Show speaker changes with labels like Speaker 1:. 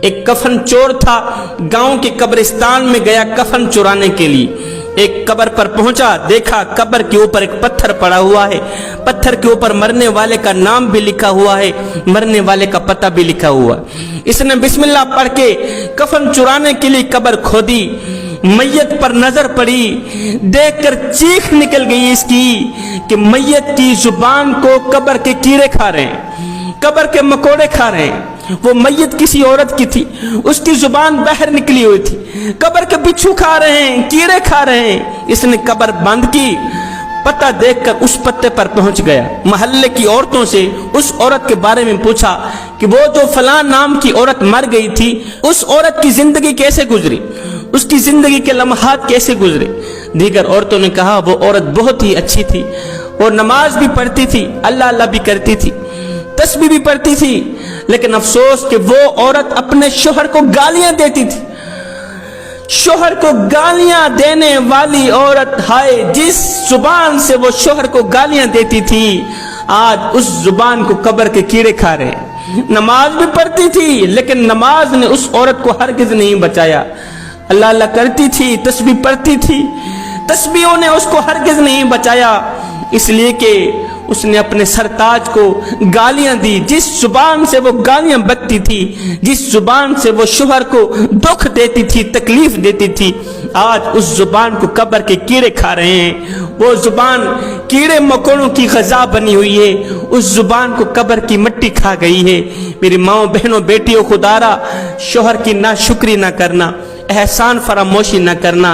Speaker 1: ایک کفن چور تھا، گاؤں کے قبرستان میں گیا کفن چرانے کے لیے۔ ایک قبر پر پہنچا، دیکھا قبر کے اوپر ایک پتھر پڑا ہوا ہے، پتھر کے اوپر مرنے والے کا نام بھی لکھا ہوا ہے، مرنے والے کا پتہ بھی لکھا ہوا ہے۔ اس نے بسم اللہ پڑھ کے کفن چرانے کے لیے قبر کھودی، میت پر نظر پڑی، دیکھ کر چیخ نکل گئی اس کی کہ میت کی زبان کو قبر کے کیڑے کھا رہے ہیں، قبر کے مکوڑے کھا رہے ہیں۔ وہ میت کسی عورت کی تھی، اس کی زبان باہر نکلی ہوئی تھی، قبر کے بچھو کھا رہے ہیں، کیڑے کھا رہے ہیں۔ اس نے قبر بند کی، پتہ دیکھ کر اس پتے پر پہنچ گیا، محلے کی عورتوں سے اس عورت کے بارے میں پوچھا کہ وہ جو فلاں نام کی عورت مر گئی تھی، اس عورت کی زندگی کیسے گزری، اس کی زندگی کے لمحات کیسے گزرے۔ دیگر عورتوں نے کہا وہ عورت بہت ہی اچھی تھی، اور نماز بھی پڑھتی تھی، اللہ اللہ بھی کرتی تھی، تسبیح بھی پڑھتی تھی، لیکن افسوس کہ وہ عورت اپنے شوہر کو گالیاں دیتی تھی۔ شوہر کو گالیاں دینے والی عورت، ہائے جس زبان سے وہ شوہر کو گالیاں دیتی تھی، آج اس زبان کو قبر کے کیڑے کھا رہے ہیں۔ نماز بھی پڑھتی تھی، لیکن نماز نے اس عورت کو ہرگز نہیں بچایا۔ اللہ اللہ کرتی تھی، تسبیح پڑھتی تھی، تسبیحوں نے اس کو ہرگز نہیں بچایا، اس لیے کہ اس نے اپنے سرتاج کو گالیاں دی۔ جس زبان سے وہ گالیاں بکتی تھی، جس زبان سے وہ شوہر کو دکھ دیتی تھی، تکلیف دیتی تھی، آج اس زبان کو قبر کے کیڑے کھا رہے ہیں۔ وہ زبان کیڑے مکوڑوں کی غذا بنی ہوئی ہے، اس زبان کو قبر کی مٹی کھا گئی ہے۔ میری ماؤں بہنوں بیٹیوں، خدا را شوہر کی ناشکری نہ کرنا، احسان فراموشی نہ کرنا۔